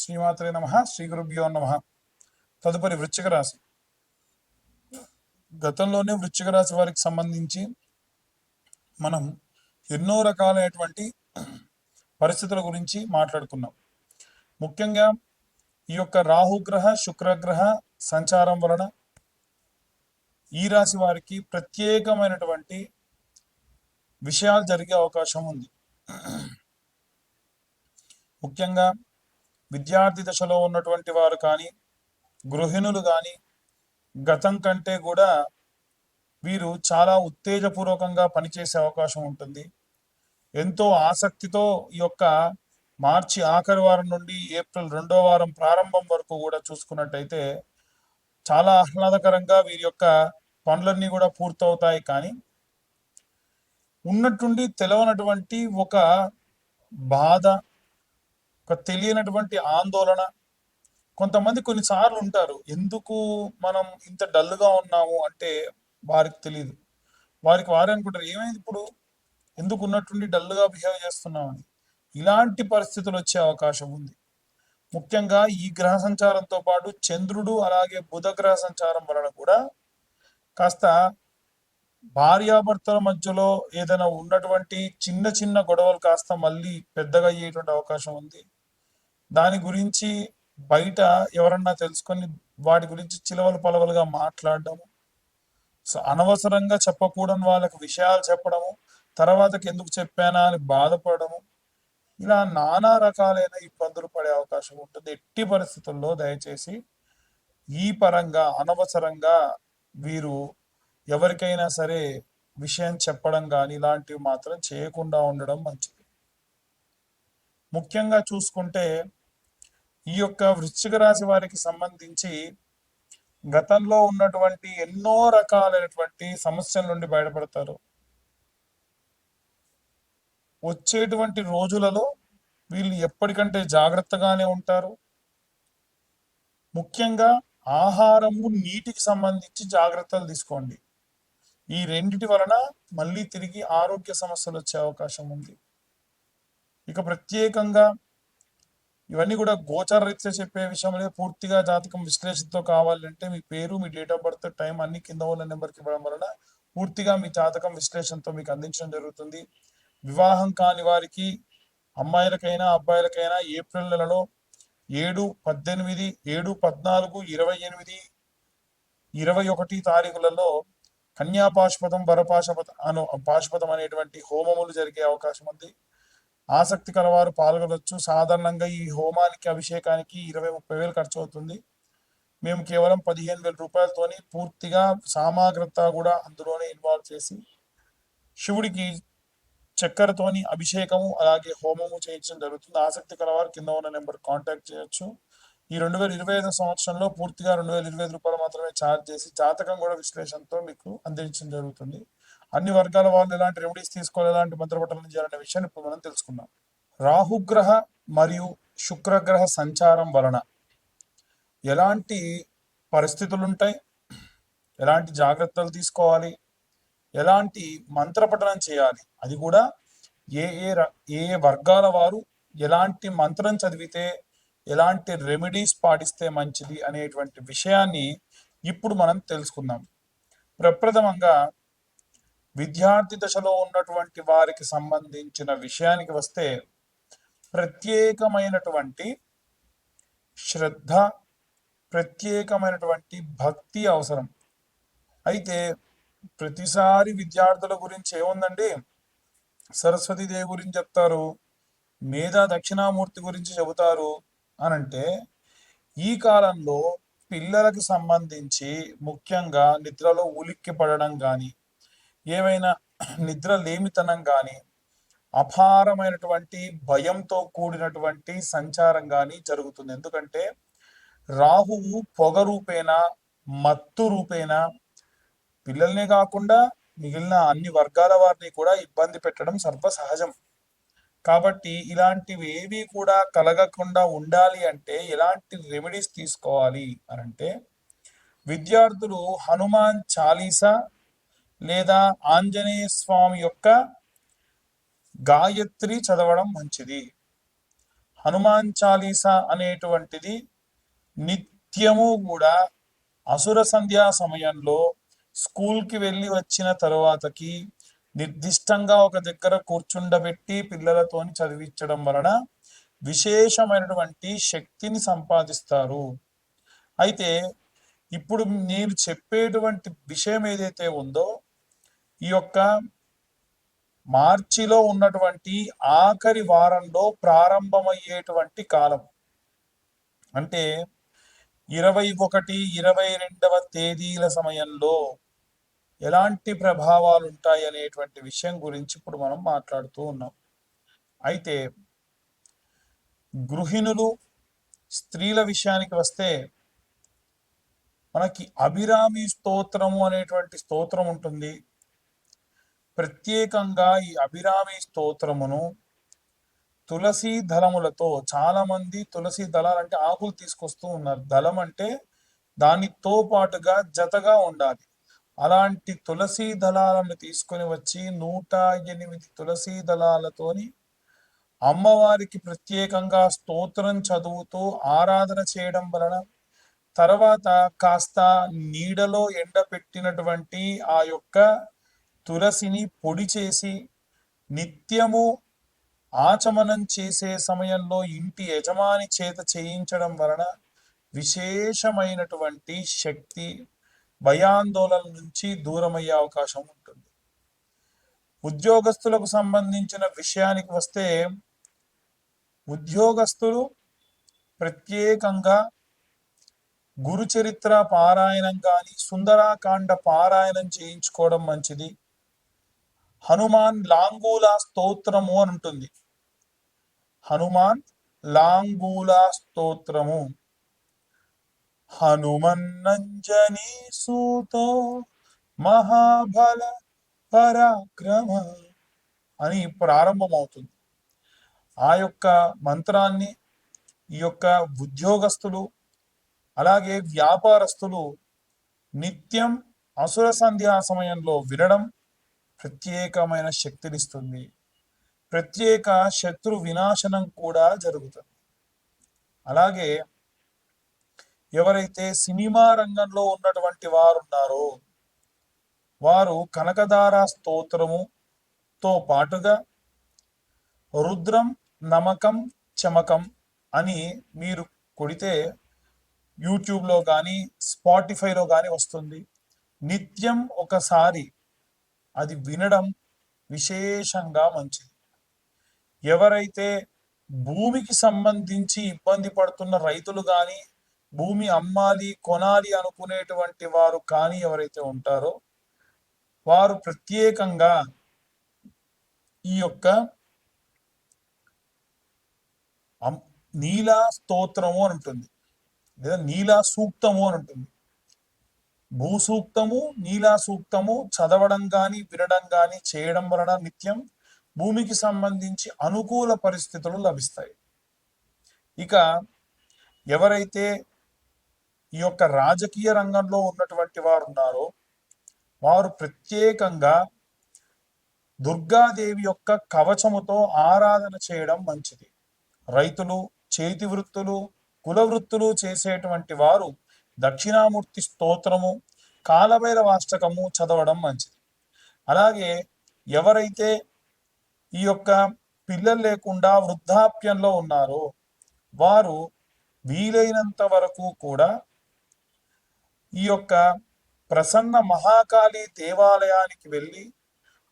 శ్రీమాత్రే నమః. శ్రీ గురుభ్యో నమః. తదుపరి వృశ్చిక రాశి. గతంలోనే వృశ్చిక రాశి వారికి సంబంధించి మనం ఎన్నో రకాలైనటువంటి పరిస్థితుల గురించి మాట్లాడుకున్నాం. ముఖ్యంగా ఈ యొక్క రాహుగ్రహ శుక్రగ్రహ సంచారం వలన ఈ రాశి వారికి ప్రత్యేకమైనటువంటి విషయాలు జరిగే అవకాశం ఉంది. ముఖ్యంగా విద్యార్థి దశలో ఉన్నటువంటి వారు కానీ, గృహిణులు కానీ గతం కంటే కూడా వీరు చాలా ఉత్తేజపూర్వకంగా పనిచేసే అవకాశం ఉంటుంది. ఎంతో ఆసక్తితో ఈ యొక్క మార్చి ఆఖరి వారం నుండి ఏప్రిల్ 2వ వారం ప్రారంభం వరకు కూడా చూసుకున్నట్టయితే చాలా ఆహ్లాదకరంగా వీరి యొక్క పనులన్నీ కూడా పూర్తవుతాయి. కానీ ఉన్నట్టుండి తెలవనటువంటి ఒక బాధ, ఒక తెలియనటువంటి ఆందోళన కొంతమంది కొన్నిసార్లు ఉంటారు. ఎందుకు మనం ఇంత డల్గా ఉన్నాము అంటే వారికి తెలియదు. వారికి వారే అనుకుంటారు, ఏమైంది ఇప్పుడు, ఎందుకు ఉన్నట్టుండి డల్గా బిహేవ్ చేస్తున్నామని. ఇలాంటి పరిస్థితులు వచ్చే అవకాశం ఉంది. ముఖ్యంగా ఈ గ్రహ సంచారంతో పాటు చంద్రుడు అలాగే బుధ గ్రహ సంచారం వలన కూడా కాస్త భార్యాభర్తల మధ్యలో ఏదైనా ఉన్నటువంటి చిన్న చిన్న గొడవలు కాస్త మళ్ళీ పెద్దగా అయ్యేటువంటి అవకాశం ఉంది. దాని గురించి బయట ఎవరన్నా తెలుసుకొని వాటి గురించి చిలవలు పలవలుగా మాట్లాడడము, అనవసరంగా చెప్పకూడని వాళ్ళకి విషయాలు చెప్పడము, తర్వాతకి ఎందుకు చెప్పానా అని బాధపడము, ఇలా నానా రకాలైన ఇబ్బందులు పడే అవకాశం ఉంటుంది. ఎట్టి పరిస్థితుల్లో దయచేసి ఈ పరంగా అనవసరంగా వీరు ఎవరికైనా సరే విషయం చెప్పడం కానీ ఇలాంటివి మాత్రం చేయకుండా ఉండడం మంచిది. ముఖ్యంగా చూసుకుంటే ఈ యొక్క వృశ్చిక రాశి వారికి సంబంధించి గతంలో ఉన్నటువంటి ఎన్నో రకాలైనటువంటి సమస్యల నుండి బయటపడతారు. వచ్చేటువంటి రోజులలో వీళ్ళు ఎప్పటికంటే జాగ్రత్తగానే ఉంటారు. ముఖ్యంగా ఆహారము, నీటికి సంబంధించి జాగ్రత్తలు తీసుకోండి. ఈ రెండిటి వలన మళ్ళీ తిరిగి ఆరోగ్య సమస్యలు వచ్చే అవకాశం ఉంది. ఇక ప్రత్యేకంగా ఇవన్నీ కూడా గోచార రీత్యా చెప్పే విషయంలో పూర్తిగా జాతకం విశ్లేషణతో కావాలంటే మీ పేరు, మీ డేట్ ఆఫ్ బర్త్, టైం అన్ని కింద ఉన్న నెంబర్కి ఇవ్వడం వలన పూర్తిగా మీ జాతకం విశ్లేషణతో మీకు అందించడం జరుగుతుంది. వివాహం కాని వారికి, అమ్మాయిలకైనా అబ్బాయిలకైనా ఏప్రిల్ నెలలో 7, 18, 7, 14, 28, 21 తారీఖులలో కన్యాపాశుపతం, పాశుపతం అనేటువంటి హోమములు జరిగే అవకాశం ఉంది. ఆసక్తి కలవారు పాల్గొనవచ్చు. సాధారణంగా ఈ హోమానికి, అభిషేకానికి 20-30 వేలు ఖర్చు అవుతుంది. మేము కేవలం 15,000 రూపాయలతోని పూర్తిగా సామాగ్రత కూడా అందులోనే ఇన్వాల్వ్ చేసి శివుడికి చక్కెరతోని అభిషేకము అలాగే హోమము చేయించడం జరుగుతుంది. ఆసక్తి కలవారు కింద ఉన్న నెంబర్ కాంటాక్ట్ చేయొచ్చు. ఈ 2025 సంవత్సరంలో పూర్తిగా 2,025 రూపాయలు మాత్రమే ఛార్జ్ చేసి జాతకం కూడా విశ్లేషణతో మీకు అందించడం జరుగుతుంది. అన్ని వర్గాల వాళ్ళు ఎలాంటి రెమెడీస్ తీసుకోవాలి, ఎలాంటి మంత్రపఠనం చేయాలనే విషయాన్ని ఇప్పుడు మనం తెలుసుకుందాం. రాహుగ్రహ మరియు శుక్రగ్రహ సంచారం వలన ఎలాంటి పరిస్థితులు ఉంటాయి, ఎలాంటి జాగ్రత్తలు తీసుకోవాలి, ఎలాంటి మంత్రపఠనం చేయాలి, అది కూడా ఏ ఏ వర్గాల వారు ఎలాంటి మంత్రం చదివితే ఎలాంటి రెమెడీస్ పాటిస్తే మంచిది అనేటువంటి విషయాన్ని ఇప్పుడు మనం తెలుసుకుందాం. ప్రప్రథమంగా విద్యార్థి దశలో ఉన్నటువంటి వారికి సంబంధించిన విషయానికి వస్తే ప్రత్యేకమైనటువంటి శ్రద్ధ, ప్రత్యేకమైనటువంటి భక్తి అవసరం. అయితే ప్రతిసారి విద్యార్థుల గురించి ఏముందండి, సరస్వతీదేవి గురించి చెప్తారు, మేధా దక్షిణామూర్తి గురించి చెబుతారు అనంటే ఈ కాలంలో పిల్లలకి సంబంధించి ముఖ్యంగా నిద్రలో ఉలిక్కి పడడం కానీ, ఏమైనా నిద్ర లేమితనం కానీ, అపారమైనటువంటి భయంతో కూడినటువంటి సంచారం కానీ జరుగుతుంది. ఎందుకంటే రాహువు పొగ రూపేణ, మత్తు రూపేణ పిల్లల్నే కాకుండా మిగిలిన అన్ని వర్గాల వారిని కూడా ఇబ్బంది పెట్టడం సర్వసహజం. కాబట్టి ఇలాంటివి ఏవి కూడా కలగకుండా ఉండాలి అంటే ఎలాంటి రెమెడీస్ తీసుకోవాలి అనంటే విద్యార్థులు హనుమాన్ చాలీసా లేదా ఆంజనేయ స్వామి యొక్క గాయత్రి చదవడం మంచిది. హనుమాన్ చాలీసా అనేటువంటిది నిత్యము కూడా అసుర సంధ్యా సమయంలో స్కూల్కి వెళ్ళి వచ్చిన తరువాతకి నిర్దిష్టంగా ఒక దగ్గర కూర్చుండబెట్టి పిల్లలతోని చదివించడం వలన విశేషమైనటువంటి శక్తిని సంపాదిస్తారు. అయితే ఇప్పుడు నేను చెప్పేటువంటి విషయం ఏదైతే ఉందో ఈ యొక్క మార్చిలో ఉన్నటువంటి ఆఖరి వారంలో ప్రారంభమయ్యేటువంటి కాలం, అంటే 21, 22వ తేదీల సమయంలో ఎలాంటి ప్రభావాలు ఉంటాయి అనేటువంటి విషయం గురించి ఇప్పుడు మనం మాట్లాడుతూ ఉన్నాం. అయితే గృహిణులు, స్త్రీల విషయానికి వస్తే మనకి అభిరామి స్తోత్రము అనేటువంటి స్తోత్రం ఉంటుంది. ప్రత్యేకంగా ఈ అభిరామి స్తోత్రమును తులసి దళములతో, చాలా మంది తులసి దళాలంటే ఆకులు తీసుకొస్తూ ఉన్నారు. దళం అంటే దానితో పాటుగా జతగా ఉండాలి. అలాంటి తులసి దళాలను తీసుకొని వచ్చి 108 తులసి దళాలతోని అమ్మవారికి ప్రత్యేకంగా స్తోత్రం చదువుతూ ఆరాధన చేయడం వలన, తర్వాత కాస్త నీడలో ఎండపెట్టినటువంటి ఆ యొక్క తులసిని పొడి చేసి నిత్యము ఆచమనం చేసే సమయంలో ఇంటి యజమాని చేత చేయించడం వలన విశేషమైనటువంటి శక్తి, భయాందోళన నుంచి దూరమయ్యే అవకాశం ఉంటుంది. ఉద్యోగస్తులకు సంబంధించిన విషయానికి వస్తే ఉద్యోగస్తులు ప్రత్యేకంగా గురుచరిత్ర పారాయణం కానీ, సుందరాకాండ పారాయణం చేయించుకోవడం మంచిది. హనుమాన్ లాంగూలా స్తోత్రము అని ఉంటుంది. హనుమాన్ లాంగూలా స్తోత్రము, హనుమన్నంజనీ సూతో మహాబల పరాక్రమ అని ప్రారంభమవుతుంది. ఆ యొక్క మంత్రాన్ని ఈ యొక్క ఉద్యోగస్తులు అలాగే వ్యాపారస్తులు నిత్యం అసుర సంధ్యా సమయంలో వినడం ప్రత్యేకమైన శక్తినిస్తుంది. ప్రత్యేక శత్రు వినాశనం కూడా జరుగుతుంది. అలాగే ఎవరైతే సినిమా రంగంలో ఉన్నటువంటి వారు ఉన్నారో వారు కనకదార స్తోత్రముతో పాటుగా రుద్రం నమకం చమకం అని మీరు కొడితే యూట్యూబ్లో కానీ స్పాటిఫైలో కానీ వస్తుంది. నిత్యం ఒకసారి అది వినడం విశేషంగా మంచిది. ఎవరైతే భూమికి సంబంధించి ఇబ్బంది పడుతున్న రైతులు కానీ, భూమి అమ్మాలి కొనాలి అనుకునేటువంటి వారు కానీ ఎవరైతే ఉంటారో వారు ప్రత్యేకంగా ఈ యొక్క నీలా స్తోత్రము అని ఉంటుంది, లేదా నీలా సూక్తము అని ఉంటుంది. భూసూక్తము, నీలా సూక్తము చదవడం కానీ వినడం కానీ చేయడం వలన నిత్యం భూమికి సంబంధించి అనుకూల పరిస్థితులు లభిస్తాయి. ఇక ఎవరైతే ఈ యొక్క రాజకీయ రంగంలో ఉన్నటువంటి వారు ఉన్నారో వారు ప్రత్యేకంగా దుర్గాదేవి యొక్క కవచముతో ఆరాధన చేయడం మంచిది. రైతులు, చేతి వృత్తులు, కుల వృత్తులు చేసేటువంటి వారు దక్షిణామూర్తి స్తోత్రము, కాలభైరవాష్టకము చదవడం మంచిది. అలాగే ఎవరైతే ఈ యొక్క పిల్లలు లేకుండా వృద్ధాప్యంలో ఉన్నారో వారు వీలైనంత వరకు కూడా ఈ యొక్క ప్రసన్న మహాకాళి దేవాలయానికి వెళ్ళి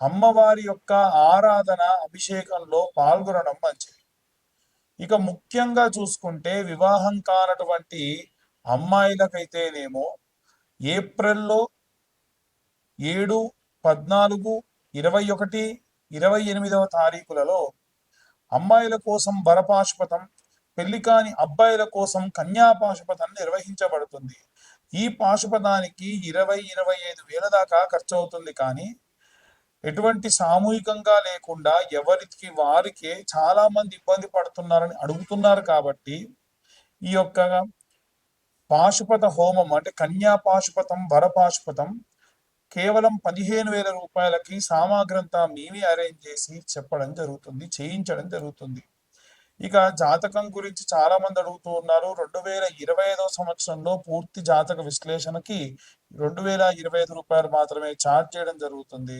అమ్మవారి యొక్క ఆరాధన, అభిషేకంలో పాల్గొనడం మంచిది. ఇక ముఖ్యంగా చూసుకుంటే వివాహం కానటువంటి అమ్మాయిలకైతేనేమో ఏప్రిల్లో 7, 14, 21, 28వ తారీఖులలో అమ్మాయిల కోసం వరపాశుపతం, పెళ్లి కాని అబ్బాయిల కోసం కన్యాపాశుపతం నిర్వహించబడుతుంది. ఈ పాశుపతానికి 20-25 వేల దాకా ఖర్చు అవుతుంది. కానీ ఎటువంటి సామూహికంగా లేకుండా ఎవరికి వారికే చాలా మంది ఇబ్బంది పడుతున్నారని అడుగుతున్నారు. కాబట్టి ఈ యొక్క పాశుపత హోమం అంటే కన్యా పాశుపతం, వరపాశుపతం కేవలం 15,000 రూపాయలకి సామాగ్రంతా మేమే అరేంజ్ చేసి చెప్పడం జరుగుతుంది, చేయించడం జరుగుతుంది. ఇక జాతకం గురించి చాలా మంది అడుగుతూ ఉన్నారు. 2025వ సంవత్సరంలో పూర్తి జాతక విశ్లేషణకి రూ. 2025 మాత్రమే ఛార్జ్ చేయడం జరుగుతుంది.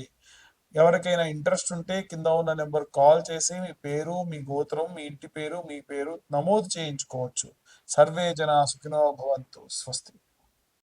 ఎవరికైనా ఇంట్రెస్ట్ ఉంటే కింద ఉన్న నెంబర్ కాల్ చేసి మీ పేరు, మీ గోత్రం, మీ ఇంటి పేరు, మీ పేరు నమోదు చేయించుకోవచ్చు. సర్వే జనా సుఖినో భవంతు. స్వస్తి.